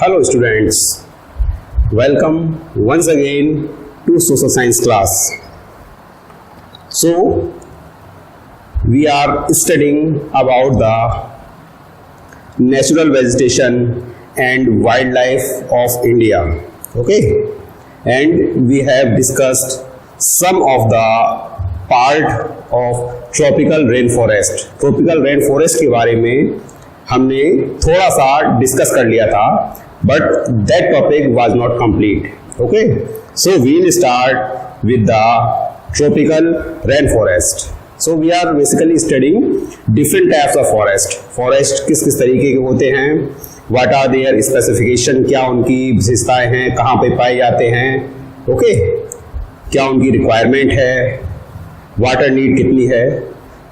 Hello students, welcome once again to social science class. So we are studying about the natural vegetation and wildlife of India. Okay, and we have discussed some of the part of tropical rainforest. Tropical rainforest के बारे में हमने थोड़ा सा discuss कर लिया था, but that topic was not complete. Okay, so we'll start with the tropical rainforest. So we are basically studying different types of forest. Forest किस किस तरीके के होते हैं, what are their specification, क्या उनकी विशेषताएं हैं, कहाँ पे पाए जाते हैं, okay, क्या उनकी रिक्वायरमेंट है, वाटर नीड कितनी है,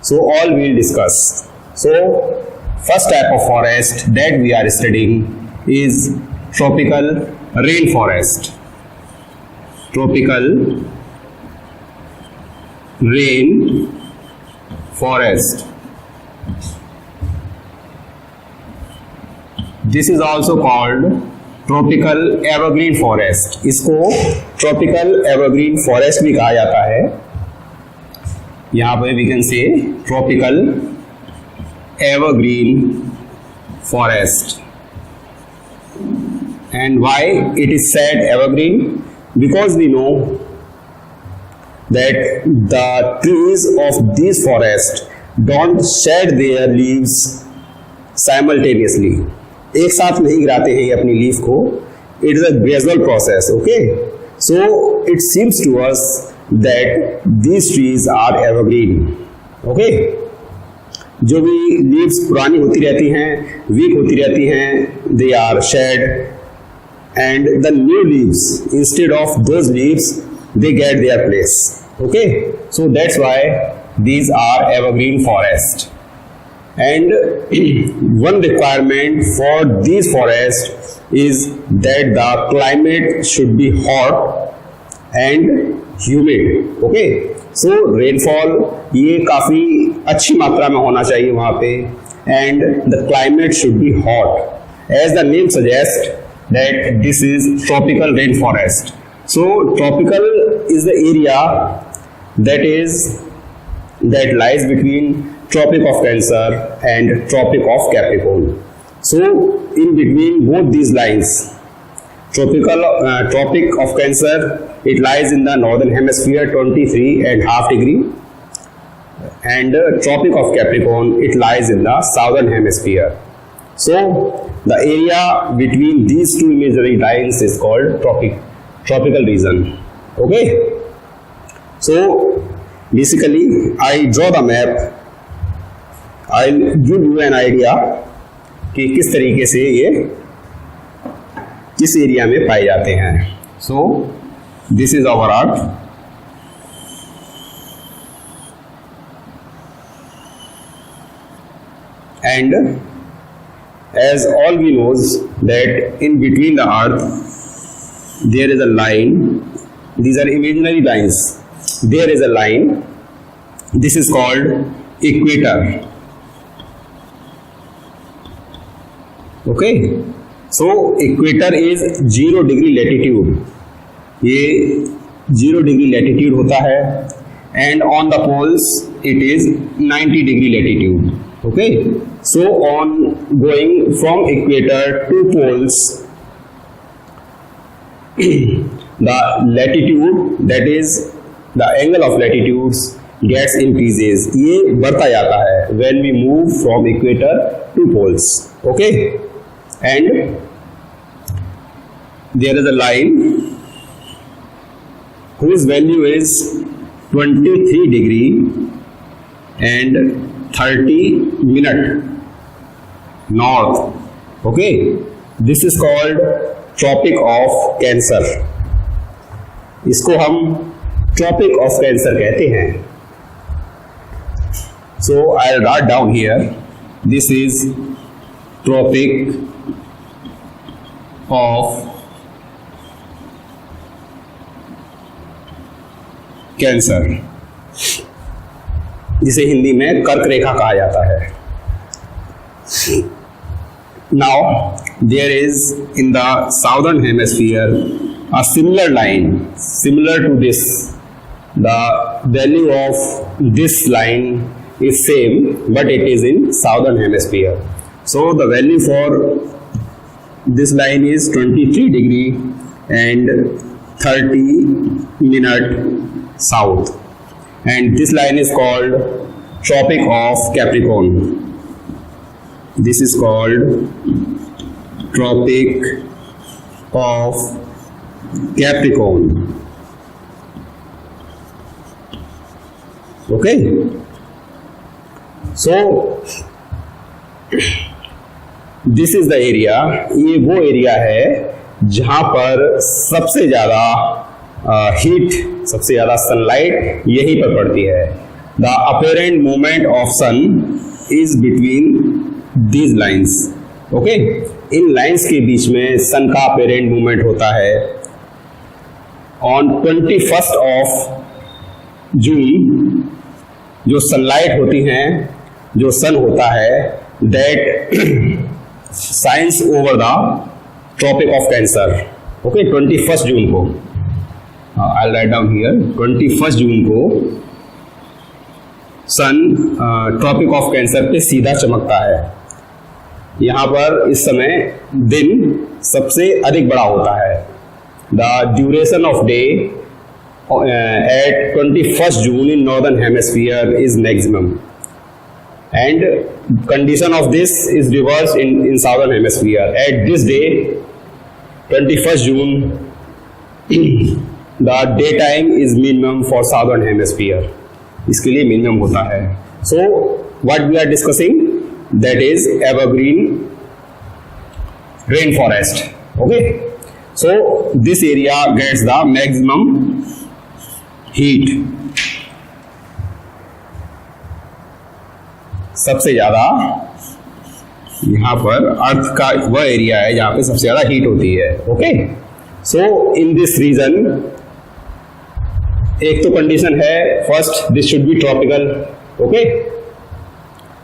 so all we'll discuss. So first type of forest that we are studying is tropical rainforest. Tropical rainforest. This is also called tropical evergreen forest. इसको tropical evergreen forest भी कहा जाता है. यहाँ पे we can say tropical evergreen forest. And why it is said evergreen? Because we know that the trees of this forest don't shed their leaves simultaneously. एक साथ नहीं गिराते हैं ये अपनी लीफ को. It is a gradual process. Okay, so it seems to us that these trees are evergreen. Okay, जो भी लीव्स पुरानी होती रहती हैं, वीक होती रहती हैं, they are shed. And the new leaves, instead of those leaves, they get their place. Okay, so that's why these are evergreen forest. And one requirement for these forests is that the climate should be hot and humid. Okay, so rainfall ये काफ़ी अच्छी मात्रा में होना चाहिए वहाँ पे, and the climate should be hot. As the name suggests, that this is tropical rainforest. So tropical is the area that lies between Tropic of Cancer and Tropic of Capricorn. So in between both these lines, Tropic of Cancer, it lies in the northern hemisphere 23.5 degree, and Tropic of Capricorn, it lies in the southern hemisphere. So the area between these two imaginary lines is called tropical region. Okay, so basically I draw the map. I'll give you an idea कि किस तरीके से ये किस area में पाए जाते हैं. So this is our Earth. And as all we knows that in between the earth there is a line. These are imaginary lines. There is a line. This is called equator. Okay, so equator is 0 degree latitude. ये 0 degree latitude होता है, and on the poles it is 90 degree latitude. Okay, so on going from equator to poles, the latitude, that is the angle of latitudes, gets increases. ये बढ़ता जाता है when we move from equator to poles. Okay, and there is a line whose value is 23 degree and 30 minute north. Okay, this is called Tropic of Cancer. इसको हम Tropic of Cancer कहते हैं. So I'll write down here, this is Tropic of Cancer, जिसे हिंदी में कर्क रेखा कहा जाता है. Now there is in the southern hemisphere a similar line similar to this. The value of this line is same, but it is in southern hemisphere. So the value for this line is 23 degree and 30 minute south, and this line is called Tropic of Capricorn. This is called Tropic of Capricorn. Okay, so this is the area. ये वो area है जहां पर सबसे ज्यादा heat, सबसे ज्यादा sunlight यहीं पर पड़ती है. The apparent movement of sun is between these lines. Okay, इन लाइन्स के बीच में सन का अपेरेंट मूवमेंट होता है. ऑन 21 ऑफ जून जो सनलाइट होती हैं, जो सन होता है, that shines over the tropic of cancer. Okay, 21 जून को, आई राइट डाउन हियर, 21 जून को सन ट्रॉपिक ऑफ कैंसर पे सीधा चमकता है. यहाँ पर इस समय दिन सबसे अधिक बड़ा होता है. The duration of day at 21st June in northern hemisphere is maximum, and condition of this is reversed in southern hemisphere. At this day, 21st June, the daytime is minimum for southern hemisphere. इसके लिए minimum होता है. So what we are discussing, that is evergreen rainforest. Okay, so this area gets the maximum heat. सबसे ज्यादा यहां पर अर्थ का वह एरिया है जहां पे सबसे ज्यादा हीट होती है. Okay, so in this region एक तो कंडीशन है, first this should be tropical. Okay,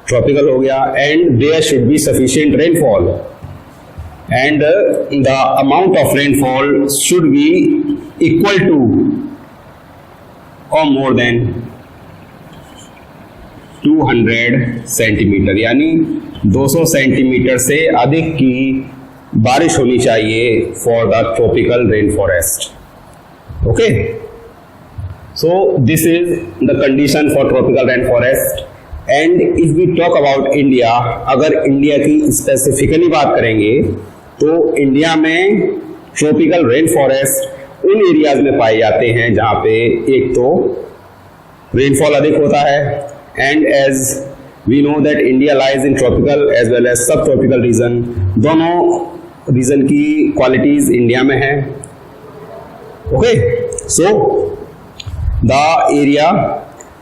tropical हो गया, and there should be sufficient rainfall, and the amount of rainfall should be equal to or more then 200 centimetre, यानी 200 centimetre से अधिक की बारिश होनी चाहिए for the tropical rain forest. Okay, so this is the condition for tropical rain forest. And if we talk about India, अगर India की specifically बात करेंगे तो इंडिया में ट्रॉपिकल रेन फॉरेस्ट उन एरियाज में पाए जाते हैं जहां पे एक तो रेनफॉल अधिक होता है, and as we know that India lies in tropical as well as sub tropical region. दोनों रीजन की क्वालिटीज इंडिया में है. Okay, so the area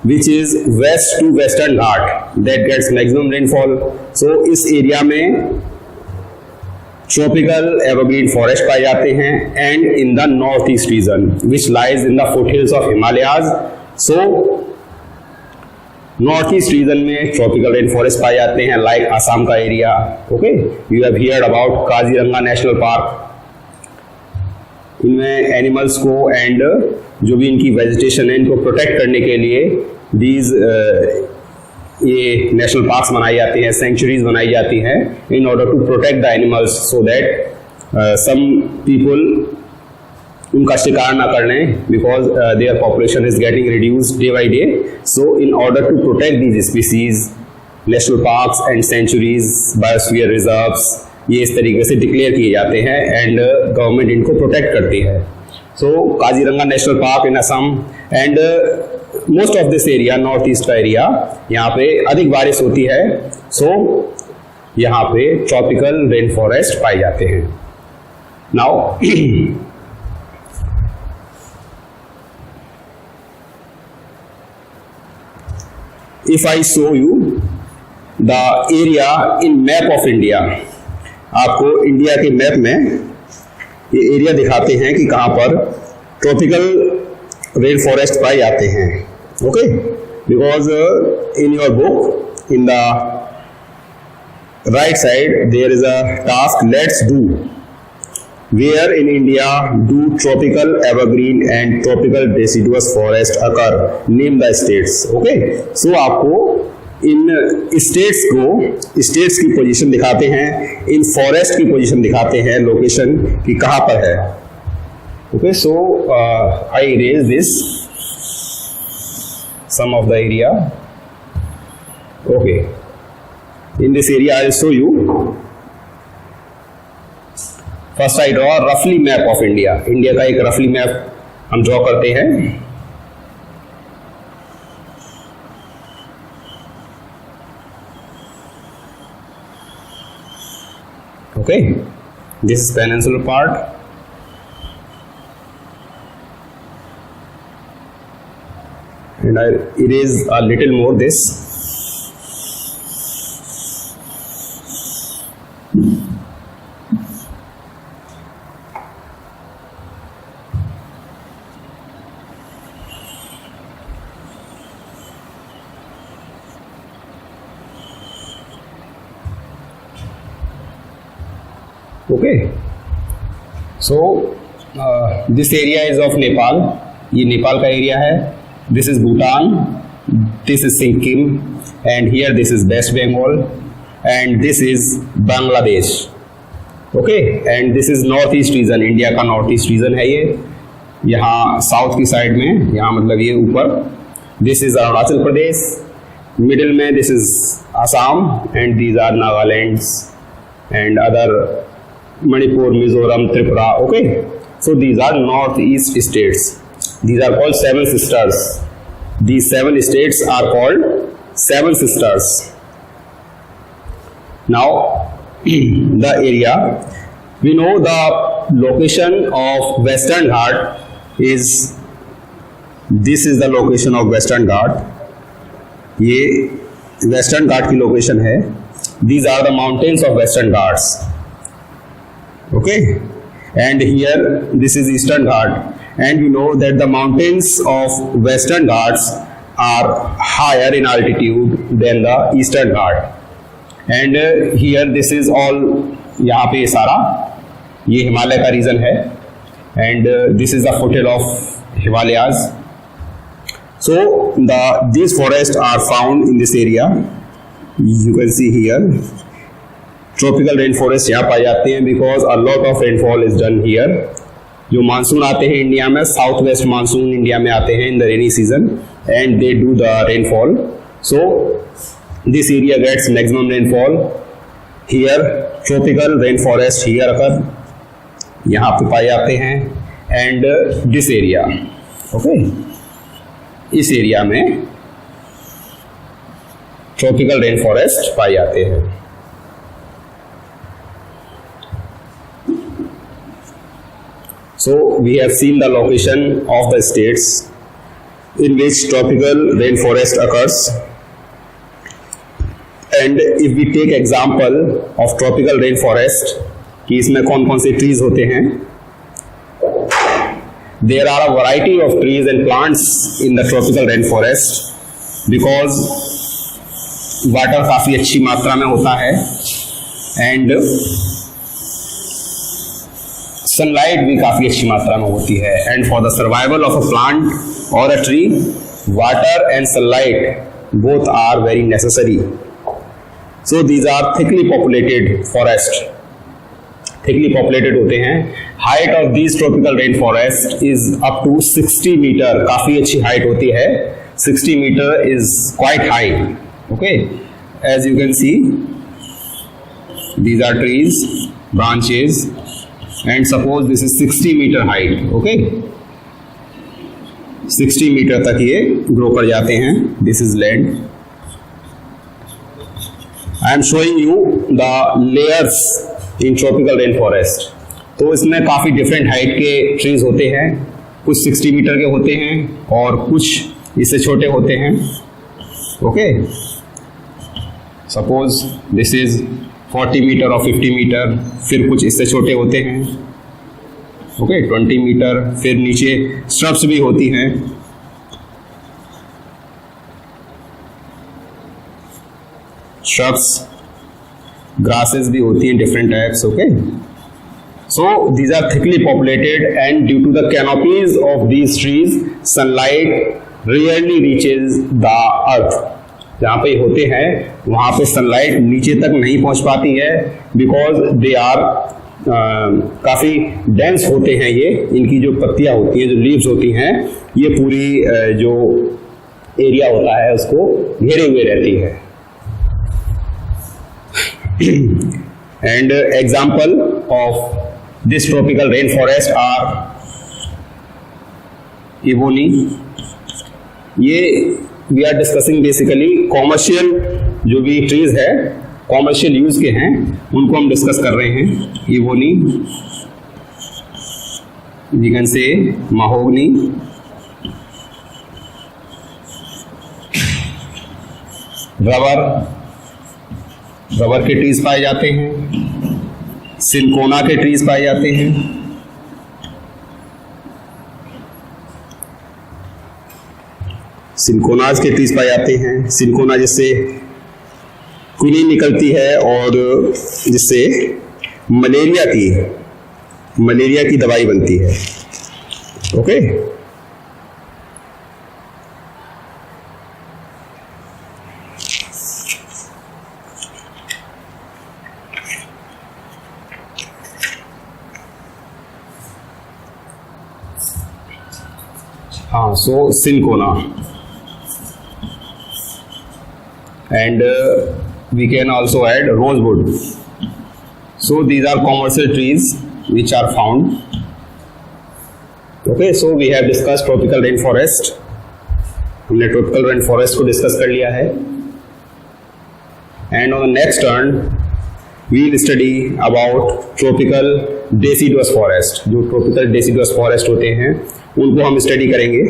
which is west to western Ghat that gets maximum rainfall. So इस area में tropical evergreen forest पाए जाते हैं, and in the north east region which lies in the foothills of Himalayas. So north east region में tropical rain forest पाए जाते हैं, like Assam का area. Okay, you have heard about Kaziranga national park. इनमें animals को एंड जो भी इनकी वेजिटेशन है इनको प्रोटेक्ट करने के लिए दीज ये नेशनल पार्क्स बनाई जाती हैं, सेंचुरीज बनाई जाती हैं in order to protect the animals, so that some people उनका शिकार ना कर लें, because their population is getting reduced day by day. So in order to protect these species, national parks and sanctuaries, biosphere reserves, ये इस तरीके से declare किए जाते हैं, एंड गवर्नमेंट इनको प्रोटेक्ट करती है. So Kaziranga national park in Assam, and most of this area, north east का एरिया, यहाँ पे अधिक बारिश होती है. सो यहाँ पे ट्रॉपिकल रेन फॉरेस्ट पाए जाते हैं. Now if I show you the area in map of India, आपको इंडिया के मैप में ये एरिया दिखाते हैं कि कहाँ पर ट्रॉपिकल रेन फॉरेस्ट पाए जाते हैं. Okay, because in your book, in the right side there is a task, let's do. Where in India do tropical evergreen and tropical deciduous forest occur? Name the states. Okay, so आपको इन states की position दिखाते हैं, इन forest की position दिखाते हैं, location कि कहाँ पर है. Okay, so I erase this some of the area. Okay, in this area I will show you. First I draw रफली मैप ऑफ इंडिया. इंडिया का एक रफली मैप हम ड्रॉ करते हैं. Okay, this is peninsular part. And I erase a little more this. Okay, so this area is of Nepal. ये नेपाल का area है. This is Bhutan, this is Sikkim, and here this is West Bengal, and this is Bangladesh. Okay, and this is north east reason. India का north east reason है ये. यहाँ south की side में, यहाँ मतलब ये ऊपर. This is Arunachal Pradesh. Middle में this is Assam, and these are Nagaland and other Manipur, Mizoram, Tripura. Okay, so these are northeast states. These are called seven sisters. These seven states are called seven sisters. Now the area, we know the location of Western Ghat is, this is the location of Western Ghat. ये Western Ghat की location है. These are the mountains of Western Ghats. Okay, and here this is Eastern Ghat, and we know that the mountains of Western Ghats are higher in altitude than the Eastern Ghat. And here this is all, यहाँ पे सारा ये हिमालय का reason है, and this is the foothill of Himalayas. So these forests are found in this area. You can see here. Tropical rain forest यहाँ पाए जाते हैं because a lot of rainfall is done here. जो monsoon आते हैं India में, south west monsoon India में आते हैं in the rainy season, and they do the rainfall. So this area gets maximum rainfall here. Tropical rain forest here occur, यहाँ पे पाए जाते हैं. एंड दिस एरिया, ओके, इस एरिया में ट्रॉपिकल रेन फॉरेस्ट पाए जाते हैं. So we have seen the location of the states in which tropical rainforest occurs, and if we take example of tropical rainforest कि इसमें कौन कौन से trees होते हैं, there are a variety of trees and plants in the tropical rainforest because water काफ़ी अच्छी मात्रा में होता है, and सनलाइट भी काफ़ी अच्छी मात्रा में होती है. And for the survival of a plant और a tree, water and sunlight both are very necessary. So these are thickly populated forest. Thickly populated होते हैं. Height of these tropical rain forest is up to 60 metre. काफ़ी अच्छी height होती है. 60 metre is quite high. Okay, as you can see these are trees, branches, and suppose this is 60 meter height. Okay, 60 metre तक ये grow कर जाते हैं. This is land. I am showing you the layers in tropical rain forest. तो इसमें काफ़ी different height के trees होते हैं. कुछ 60 मीटर के होते हैं और कुछ इससे छोटे होते हैं. Okay, suppose this is 40 metre और 50 मीटर. फिर कुछ इससे छोटे होते हैं. Okay, 20 metre. फिर नीचे स्ट्रब्स भी होती हैं. श्रब्स grasses भी होती हैं different types. Okay, so these are thickly populated, and due to the canopies of these trees, sunlight rarely reaches the earth. जहाँ पे होते हैं वहाँ पे सनलाइट नीचे तक नहीं पहुँच पाती है, बिकॉज दे आर काफ़ी डेंस होते हैं ये, इनकी जो पत्तियाँ होती हैं, जो लीव्स होती हैं, ये पूरी जो एरिया होता है उसको घेरे हुए रहती है. And example of this tropical rain forest are ebony. ये we are discussing basically commercial जो भी ट्रीज है, कॉमर्शियल यूज के हैं, उनको हम डिस्कस कर रहे हैं. Ebony, we can say mahogany, rubber के ट्रीज पाए जाते हैं, सिनकोना के ट्रीज पाए जाते हैं, सिनकोनाज के ट्रीज पाए जाते हैं. सिनकोना जिससे क्विनीन निकलती है और जिससे मलेरिया की दवाई बनती है. ओके, हाँ, सो cinchona and we can also add rosewood. So these are commercial trees which are found. Okay, so we have discussed tropical rainforest. हमने tropical rainforest को discuss कर लिया है. And on the next turn we will study about tropical deciduous forest. जो tropical deciduous forest होते हैं उनको हम study करेंगे.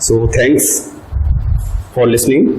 So thanks for listening.